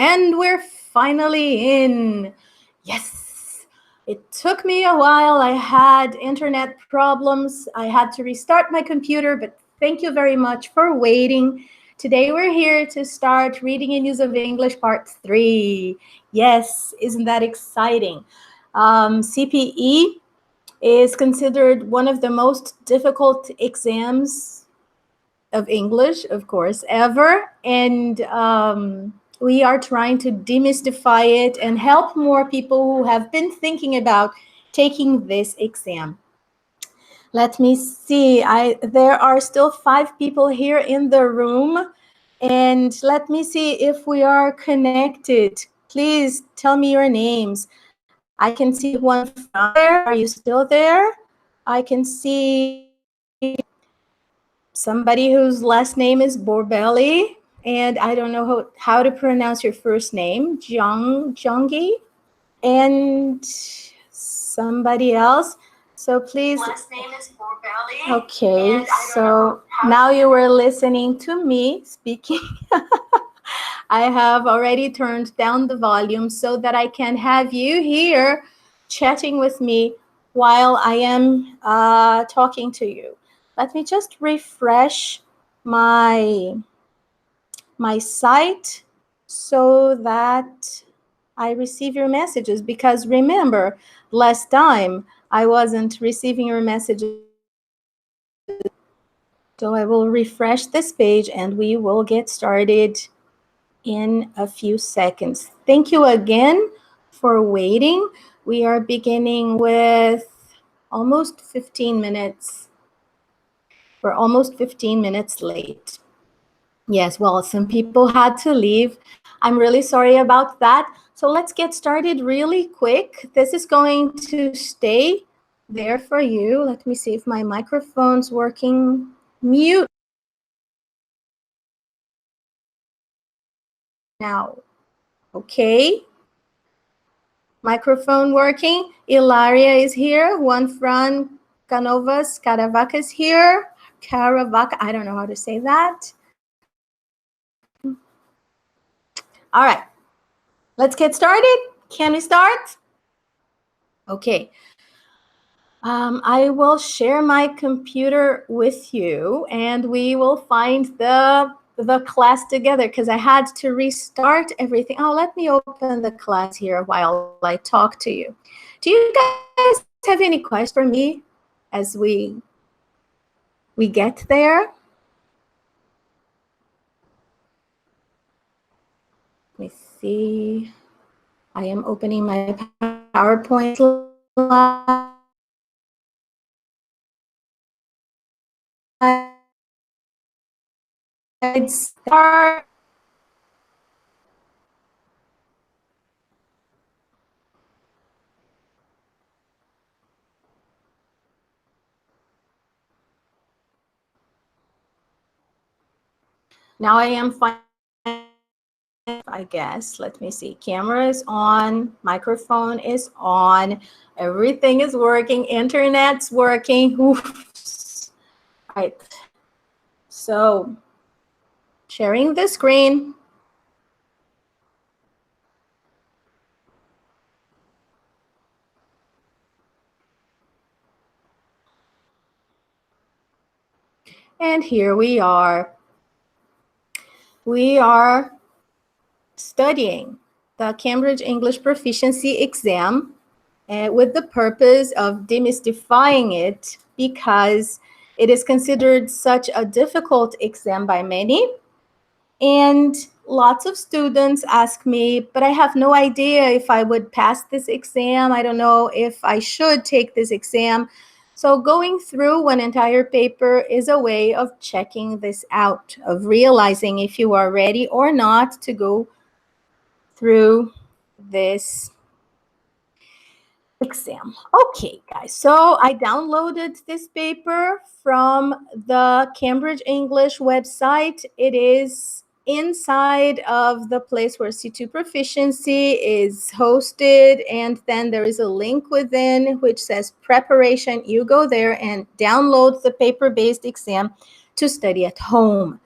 And we're finally in. Yes, it took me a while. I had internet problems. I had to restart my computer, but thank you very much for waiting. Today we're here to start Reading and Use of English Part 3. Yes, isn't that exciting? CPE is considered one of the most difficult exams of English, of course, ever. And we are trying to demystify it and help more people who have been thinking about taking this exam. Let me see. There are still 5 people here in the room. And let me see if we are connected. Please tell me your names. I can see one from there. Are you still there? I can see somebody whose last name is Borbelli, and I don't know how to pronounce your first name, Jongi, and somebody else. So please. Last name is Borbelli. Okay, so now you were listening to me speaking. I have already turned down the volume so that I can have you here chatting with me while I am talking to you. Let me just refresh my site so that I receive your messages, because remember, last time I wasn't receiving your messages. So I will refresh this page and we will get started in a few seconds. Thank you again for waiting. We are beginning with almost 15 minutes. We're almost 15 minutes late. Yes, well, some people had to leave. I'm really sorry about that. So let's get started really quick. This is going to stay there for you. Let me see if my microphone's working. Mute now. Okay. Microphone working. Ilaria is here. Juanfran Canovas Caravaca is here. Caravaca, I don't know how to say that. All right. Let's get started. Can we start? Okay. I will share my computer with you and we will find the class together, because I had to restart everything. Oh, let me open the class here while I talk to you. Do you guys have any questions for me as we get there? Let me see. I am opening my PowerPoint slide. Start. Now I am fine, I guess. Let me see. Camera is on. Microphone is on. Everything is working. Internet's working. Oof. Right. So, sharing the screen. And here we are. We are studying the Cambridge English Proficiency Exam with the purpose of demystifying it, because it is considered such a difficult exam by many. And lots of students ask me, but I have no idea if I would pass this exam. I don't know if I should take this exam. So going through one entire paper is a way of checking this out, of realizing if you are ready or not to go through this exam. Okay, guys, so I downloaded this paper from the Cambridge English website. It is inside of the place where C2 Proficiency is hosted, and then there is a link within which says preparation. You go there and download the paper-based exam to study at home.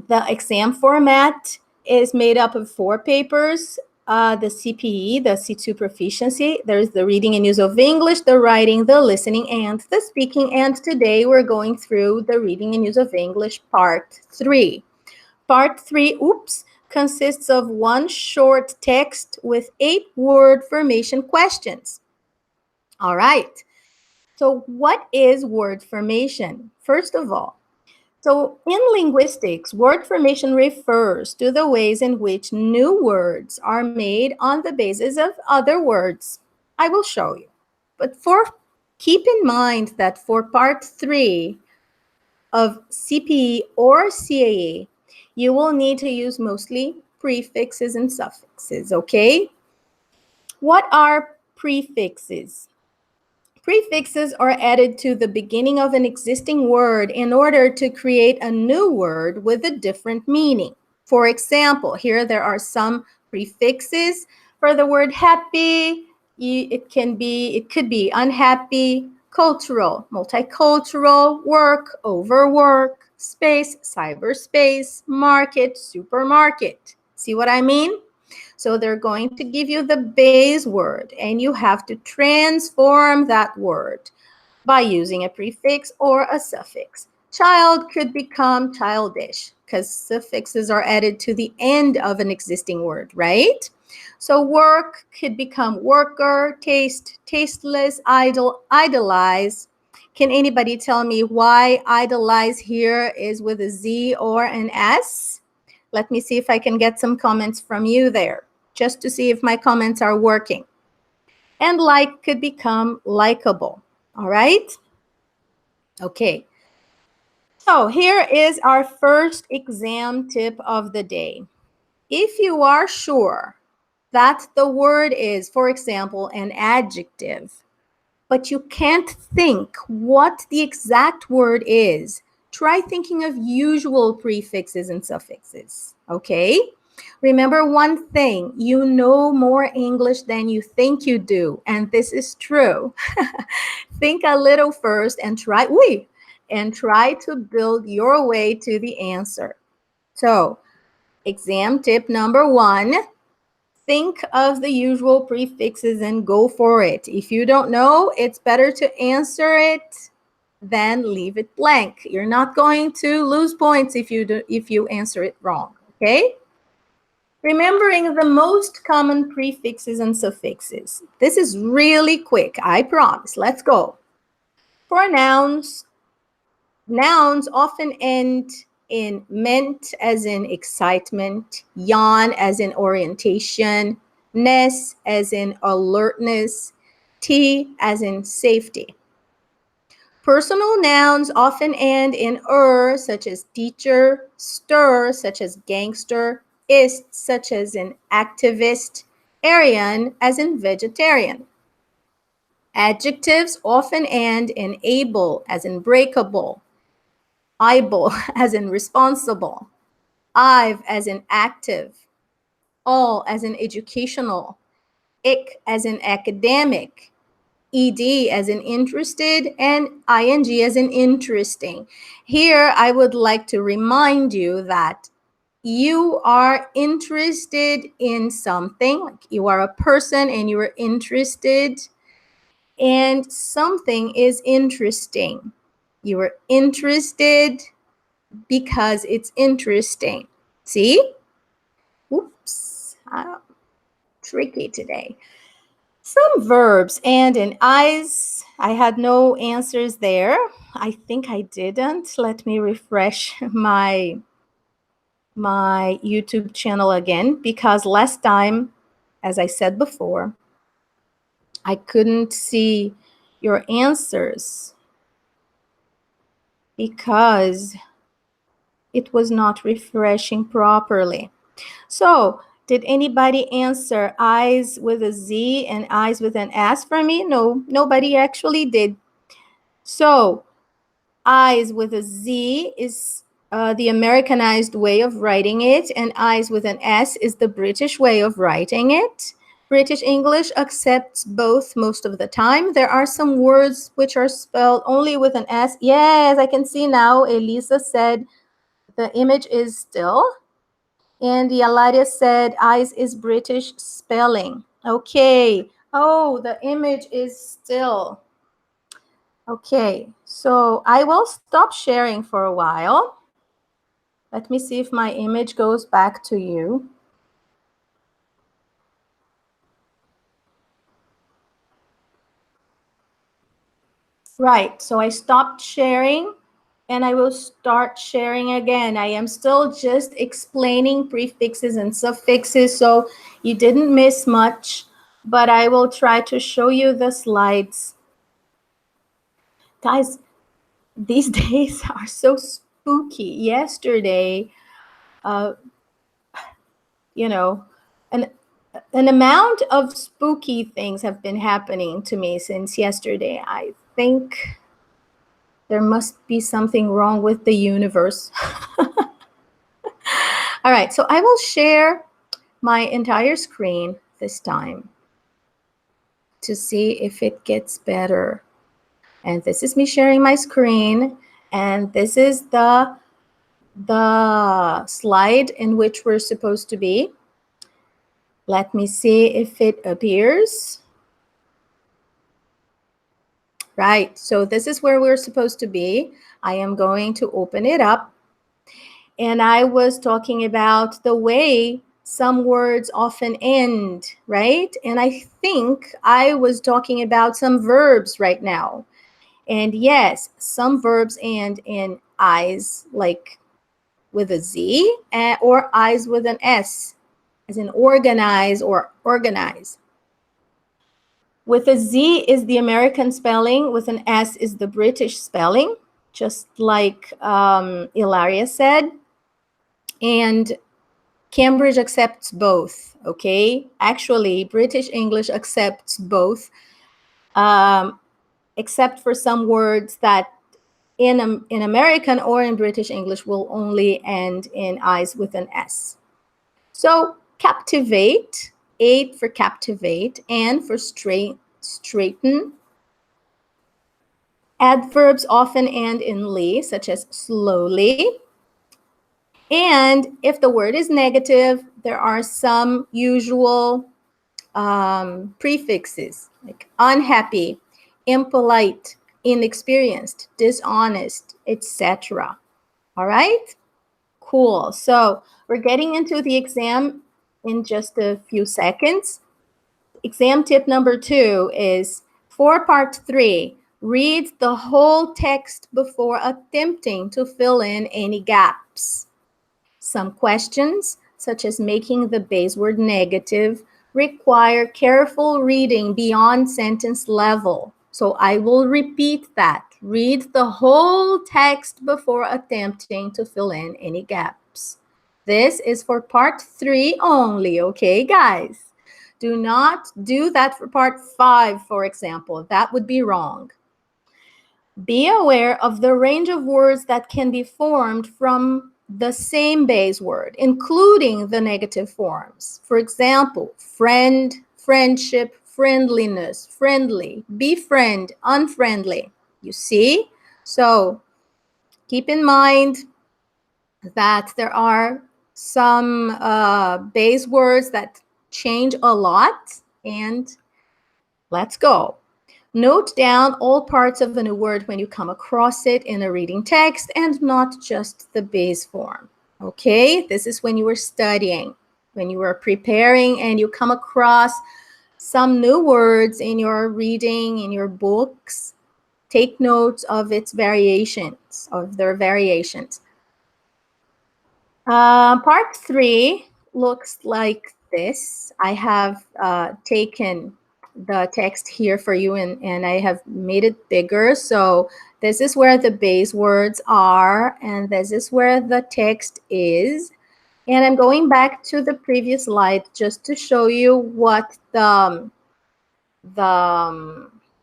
The exam format is made up of 4 papers. The CPE, the C2 proficiency. There's the reading and use of English, the writing, the listening, and the speaking. And today we're going through the reading and use of English part 3. Part 3, consists of 1 short text with 8 word formation questions. All right. So what is word formation? First of all, so in linguistics, word formation refers to the ways in which new words are made on the basis of other words. I will show you. But keep in mind that for part 3 of CPE or CAA, you will need to use mostly prefixes and suffixes, okay? What are prefixes? Prefixes are added to the beginning of an existing word in order to create a new word with a different meaning. For example, here there are some prefixes for the word happy. It could be unhappy, cultural, multicultural, work, overwork, space, cyberspace, market, supermarket. See what I mean? So they're going to give you the base word, and you have to transform that word by using a prefix or a suffix. Child could become childish because suffixes are added to the end of an existing word, right? So work could become worker, taste, tasteless, idle, idolize. Can anybody tell me why idolize here is with a Z or an S? Let me see if I can get some comments from you there, just to see if my comments are working. And like could become likable, all right? Okay. So here is our first exam tip of the day. If you are sure that the word is, for example, an adjective, but you can't think what the exact word is, try thinking of usual prefixes and suffixes, okay? Remember one thing, you know more English than you think you do, and this is true. Think a little first and try to build your way to the answer. So, exam tip number 1, think of the usual prefixes and go for it. If you don't know, it's better to answer it than leave it blank. You're not going to lose points if you answer it wrong, okay? Remembering the most common prefixes and suffixes. This is really quick, I promise. Let's go. For nouns, nouns often end in ment as in excitement, yon as in orientation, ness as in alertness, t as in safety. Personal nouns often end in such as teacher, stir, such as gangster, ist, such as in activist, Aryan, as in vegetarian. Adjectives often end in able, as in breakable, able, as in responsible, I've, as in active, all, as in educational, ick, as in academic, ed, as in interested, and ing, as in interesting. Here, I would like to remind you that you are interested in something, like you are a person and you are interested, and something is interesting. You are interested because it's interesting. See? Oops, tricky today. Some verbs and in eyes. I had no answers there. I think I didn't. Let me refresh my YouTube channel again, because last time, as I said before, I couldn't see your answers because it was not refreshing properly. So, did anybody answer eyes with a Z and eyes with an S for me? No, nobody actually did. So, eyes with a Z is the Americanized way of writing it, and eyes with an S is the British way of writing it. British English accepts both most of the time. There are some words which are spelled only with an S. Yes, I can see now. Elisa said the image is still. And Yalaria said eyes is British spelling. Okay. Oh, the image is still. Okay, so I will stop sharing for a while. Let me see if my image goes back to you. Right, so I stopped sharing and I will start sharing again. I am still just explaining prefixes and suffixes, so you didn't miss much, but I will try to show you the slides. Guys, these days are so spooky. Yesterday, you know, an amount of spooky things have been happening to me since yesterday. I think there must be something wrong with the universe. All right, so I will share my entire screen this time to see if it gets better. And this is me sharing my screen, and this is the slide in which we're supposed to be. Let me see if it appears. Right, so this is where we're supposed to be. I am going to open it up. And I was talking about the way some words often end, right? And I think I was talking about some verbs right now. And yes, some verbs end in eyes, like with a Z, or eyes with an S, as in organize or organize. With a Z is the American spelling, with an S is the British spelling, just like Ilaria said. And Cambridge accepts both, okay? Actually, British English accepts both, except for some words that in American or in British English will only end in eyes with an S. So captivate, 8 for captivate, and for straighten. Adverbs often end in ly, such as slowly. And if the word is negative, there are some usual prefixes like unhappy, impolite, inexperienced, dishonest, etc. All right? Cool. So we're getting into the exam in just a few seconds. Exam tip number 2 is for part 3, read the whole text before attempting to fill in any gaps. Some questions, such as making the base word negative, require careful reading beyond sentence level. So I will repeat that. Read the whole text before attempting to fill in any gaps. This is for part 3 only, okay, guys? Do not do that for part 5, for example. That would be wrong. Be aware of the range of words that can be formed from the same base word, including the negative forms. For example, friend, friendship, friendliness, friendly, befriend, unfriendly. You see? So keep in mind that there are some base words that change a lot, and let's go. Note down all parts of a new word when you come across it in a reading text and not just the base form. Okay, this is when you were studying, when you were preparing and you come across some new words in your reading, in your books. Take notes of its variations, of their variations. Part 3 looks like this. I have taken the text here for you and I have made it bigger. So this is where the base words are and this is where the text is. And I'm going back to the previous slide just to show you what the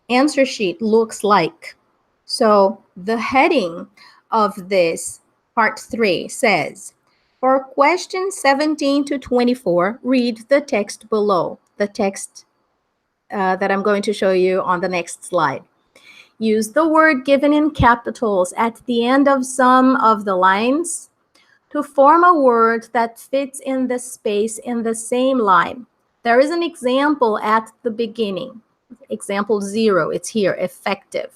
answer sheet looks like. So the heading of this part 3 says, for questions 17 to 24, read the text below, the text that I'm going to show you on the next slide. Use the word given in capitals at the end of some of the lines to form a word that fits in the space in the same line. There is an example at the beginning. Example 0, it's here, effective.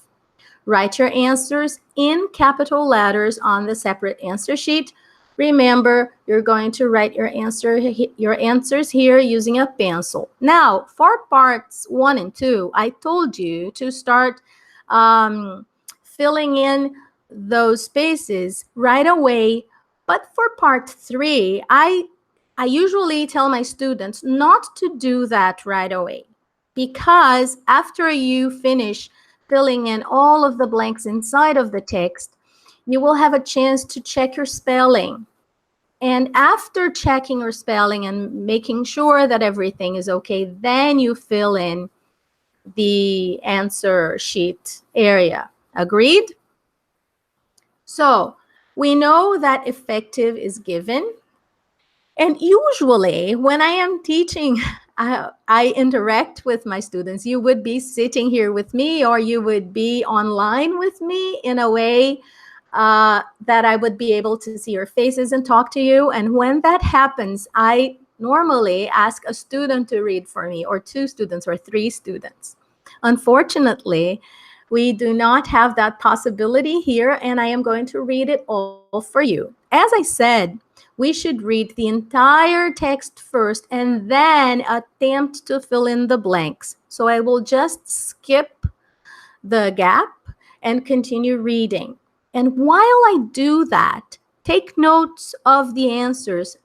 Write your answers in capital letters on the separate answer sheet. Remember, you're going to write your answers here using a pencil. Now, for parts 1 and 2, I told you to start filling in those spaces right away. But for part 3, I usually tell my students not to do that right away, because after you finish filling in all of the blanks inside of the text, you will have a chance to check your spelling. And after checking your spelling and making sure that everything is okay, then you fill in the answer sheet area. Agreed? So we know that effective is given. And usually when I am teaching, I interact with my students. You would be sitting here with me, or you would be online with me in a way that I would be able to see your faces and talk to you. And when that happens, I normally ask a student to read for me, or 2 students or 3 students. Unfortunately, we do not have that possibility here, and I am going to read it all for you. As I said, we should read the entire text first and then attempt to fill in the blanks. So I will just skip the gap and continue reading. And while I do that, take notes of the answers.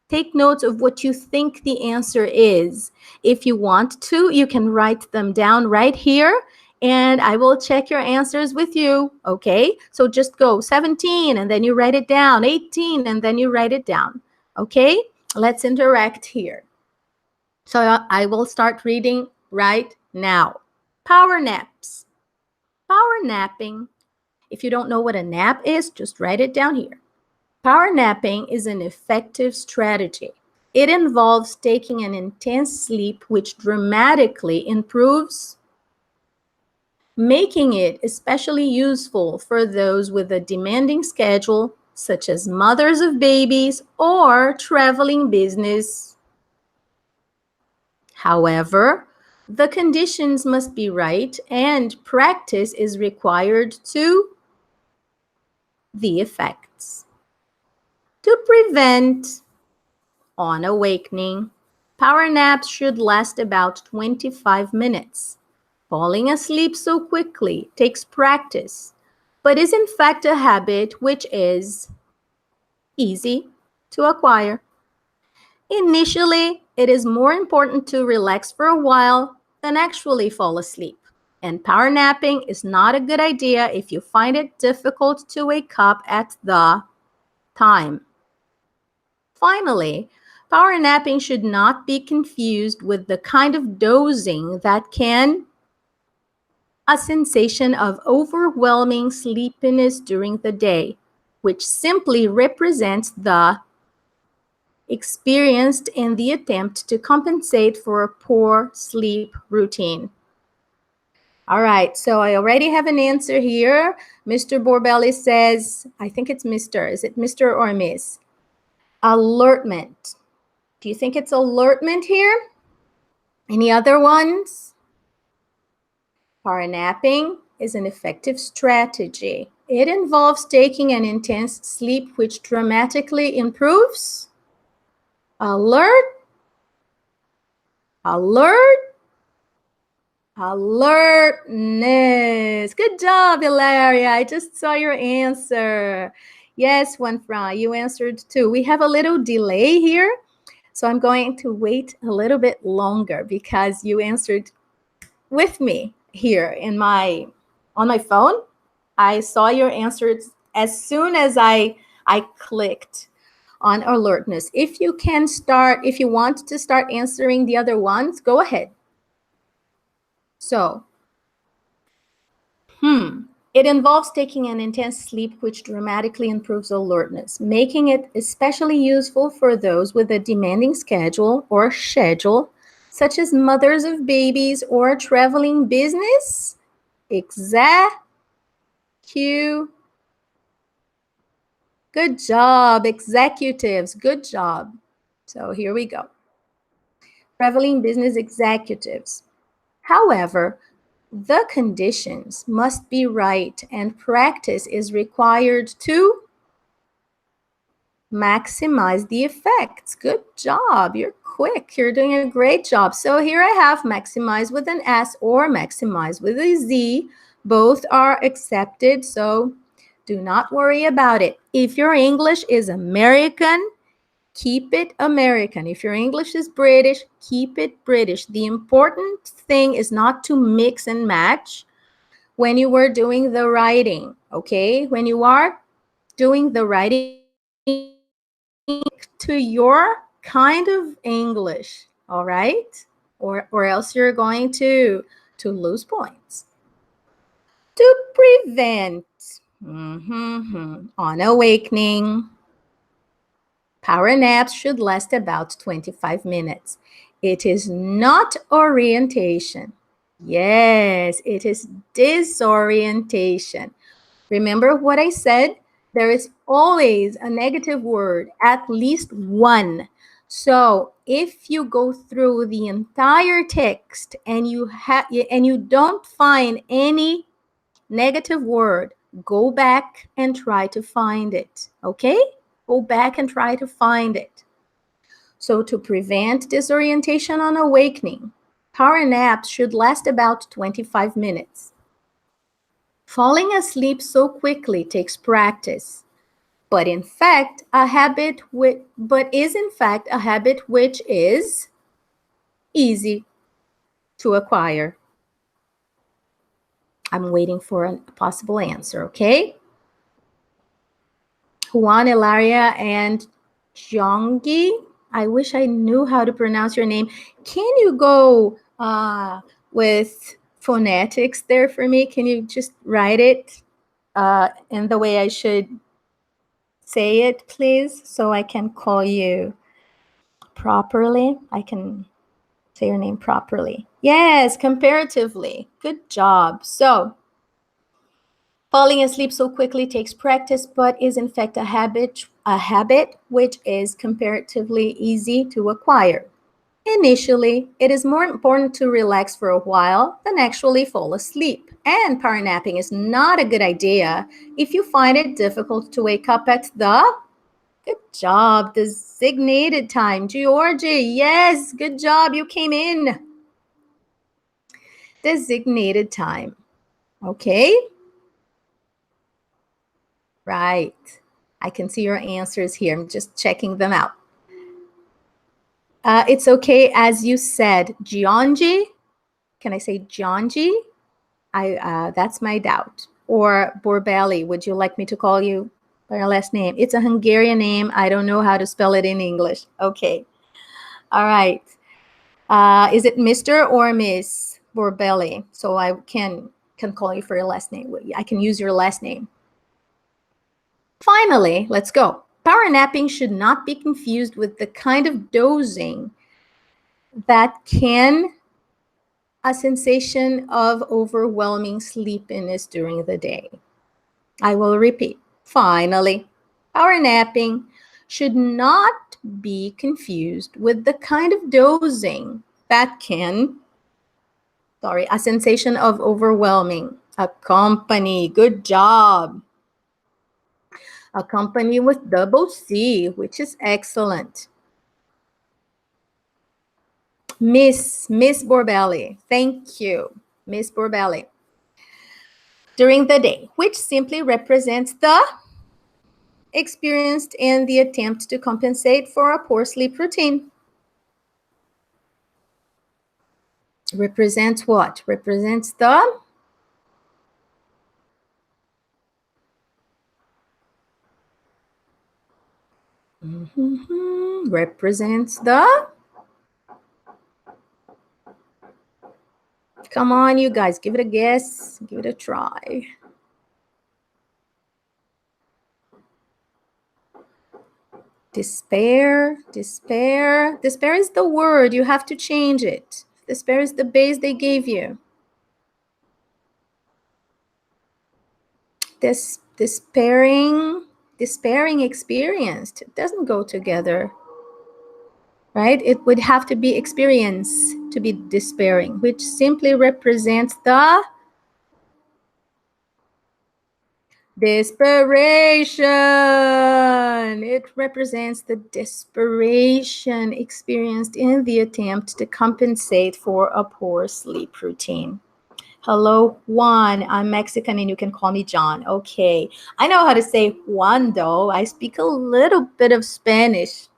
Take notes of what you think the answer is. If you want to, you can write them down right here, and I will check your answers with you, okay? So just go 17, and then you write it down, 18, and then you write it down, okay? Let's interact here. So I will start reading right now. Power naps. Power napping. If you don't know what a nap is, just write it down here. Power napping is an effective strategy. It involves taking an intense sleep which dramatically improves, making it especially useful for those with a demanding schedule, such as mothers of babies or traveling business. However, the conditions must be right and practice is required to the effects. To prevent on awakening, power naps should last about 25 minutes. Falling asleep so quickly takes practice, but is in fact a habit which is easy to acquire. Initially, it is more important to relax for a while than actually fall asleep. And power napping is not a good idea if you find it difficult to wake up at the time. Finally, power napping should not be confused with the kind of dozing that can a sensation of overwhelming sleepiness during the day, which simply represents the experienced in the attempt to compensate for a poor sleep routine. All right, so I already have an answer here. Mr. Borbelli says, I think it's Mr. Is it Mr. or Miss? Alertment. Do you think it's alertment here? Any other ones? Power napping is an effective strategy. It involves taking an intense sleep which dramatically improves. Alert. Alert. Alertness. Good job, Hilaria. I just saw your answer. Yes, Juanfran, you answered too. We have a little delay here, so I'm going to wait a little bit longer because you answered with me here on my phone. I saw your answers as soon as I clicked on alertness. If you want to start answering the other ones, go ahead. So, it involves taking an intense sleep which dramatically improves alertness, making it especially useful for those with a demanding schedule, such as mothers of babies or traveling business. Good Good job, executives. Good job. So here we go. Traveling business executives. However, the conditions must be right and practice is required to maximize the effects. Good job. You're quick. You're doing a great job. So here I have maximize with an S or maximize with a Z. Both are accepted, so do not worry about it. If your English is American, keep it American. If your English is British, keep it British. The important thing is not to mix and match when you were doing the writing, okay? When you are doing the writing to your kind of English, all right? Or else you're going to lose points. To prevent on awakening, power naps should last about 25 minutes. It is not orientation. Yes, it is disorientation. Remember what I said? There is always a negative word, at least one. So if you go through the entire text and you don't find any negative word, go back and try to find it, okay? Go back and try to find it. So to prevent disorientation on awakening, power naps should last about 25 minutes. Falling asleep so quickly takes practice, but is in fact a habit which is easy to acquire. I'm waiting for a possible answer, okay? Juan, Ilaria, and Jongi. I wish I knew how to pronounce your name. Can you go with phonetics there for me? Can you just write it in the way I should say it, please, so I can call you properly? I can say your name properly. Yes, comparatively. Good job. So, falling asleep so quickly takes practice, but is in fact a habit which is comparatively easy to acquire. Initially, it is more important to relax for a while than actually fall asleep. And power napping is not a good idea if you find it difficult to wake up at the, good job, designated time. Georgie, yes, good job, you came in. Designated time, okay? Right. I can see your answers here. I'm just checking them out. It's okay, as you said, Gionji. Can I say Gionji? That's my doubt. Or Borbeli. Would you like me to call you by your last name? It's a Hungarian name. I don't know how to spell it in English. Okay. All right. Is it Mr. or Miss Borbeli? So I can call you for your last name. I can use your last name. Finally, let's go. Power napping should not be confused with the kind of dozing that can a sensation of overwhelming sleepiness during the day. I will repeat. Finally, power napping should not be confused with the kind of dozing that can, a sensation of overwhelming. Accompany, good job. Accompany with double C, which is excellent. Miss Borbeli, thank you, Miss Borbeli. During the day, which simply represents the experienced in the attempt to compensate for a poor sleep routine. Represents what? Represents the represents the, come on, you guys, give it a guess, give it a try. Despair is the word. You have to change it. Despair is the base they gave you. Despairing despairing experienced. It doesn't go together, right? It would have to be experience to be despairing, which simply represents the desperation. It represents the desperation experienced in the attempt to compensate for a poor sleep routine. Hello, Juan. I'm Mexican and you can call me John. Okay. I know how to say Juan, though. I speak a little bit of Spanish.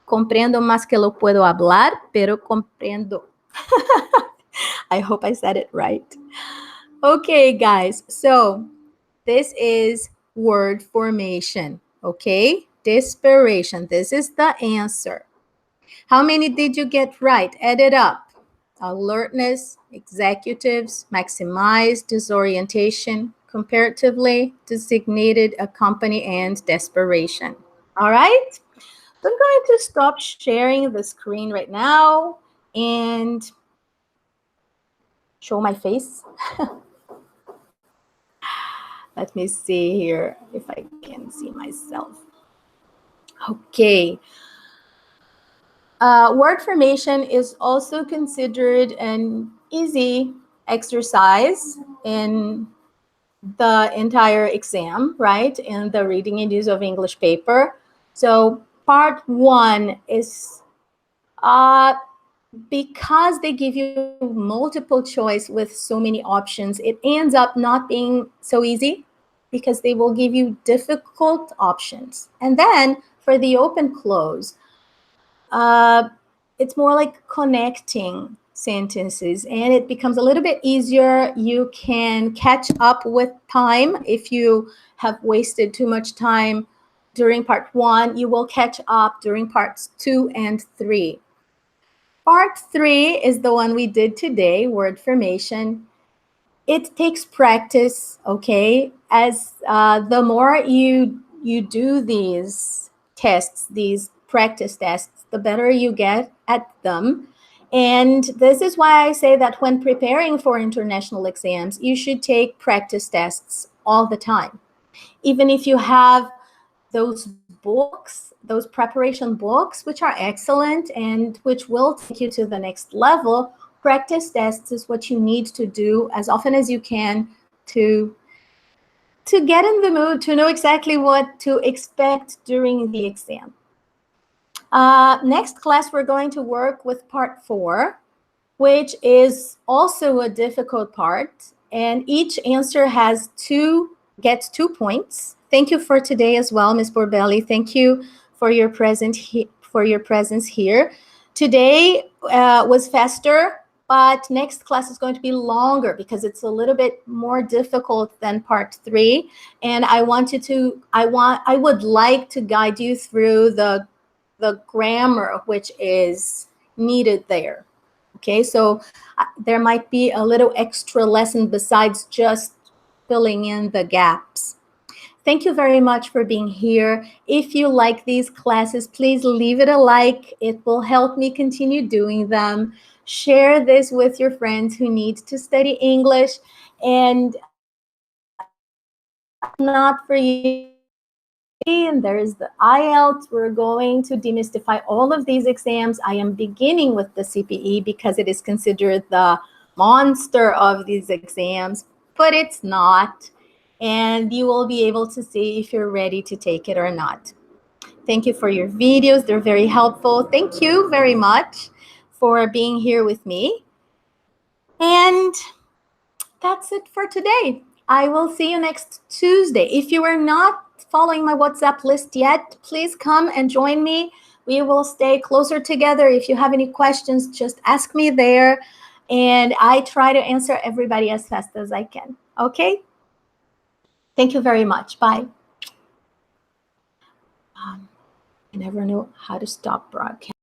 Comprendo más que lo puedo hablar, pero comprendo. I hope I said it right. Okay, guys. So this is word formation, okay? Desperation. This is the answer. How many did you get right? Add it up. Alertness, executives, maximize, disorientation, comparatively, designated, accompany, and desperation. All right? So I'm going to stop sharing the screen right now and show my face. Let me see here if I can see myself. Okay. Word formation is also considered an easy exercise in the entire exam, right? In the reading and use of English paper. So part 1 is because they give you multiple choice with so many options, it ends up not being so easy because they will give you difficult options. And then for the open close, it's more like connecting sentences and it becomes a little bit easier. You can catch up with time. If you have wasted too much time during part 1, you will catch up during parts 2 and 3. Part 3 is the one we did today, word formation. It takes practice, okay? As the more you do these tests, these practice tests, the better you get at them. And this is why I say that when preparing for international exams, you should take practice tests all the time. Even if you have those books, those preparation books, which are excellent and which will take you to the next level, practice tests is what you need to do as often as you can to get in the mood, to know exactly what to expect during the exam. Next class, we're going to work with part 4, which is also a difficult part. And each answer gets 2 points. Thank you for today as well, Ms. Borbelli. Thank you for your presence here. Today was faster, but next class is going to be longer because it's a little bit more difficult than part 3. And I would like to guide you through the grammar which is needed there. Okay, so there might be a little extra lesson besides just filling in the gaps. Thank you very much for being here. If you like these classes, please leave it a like. It will help me continue doing them. Share this with your friends who need to study English. And not for you. And there's the IELTS. We're going to demystify all of these exams. I am beginning with the CPE because it is considered the monster of these exams, but it's not. And you will be able to see if you're ready to take it or not. Thank you for your videos. They're very helpful. Thank you very much for being here with me. And that's it for today. I will see you next Tuesday. If you are not following my WhatsApp list yet, please come and join me. We will stay closer together. If you have any questions, just ask me there. And I try to answer everybody as fast as I can. Okay? Thank you very much. Bye. I never know how to stop broadcast.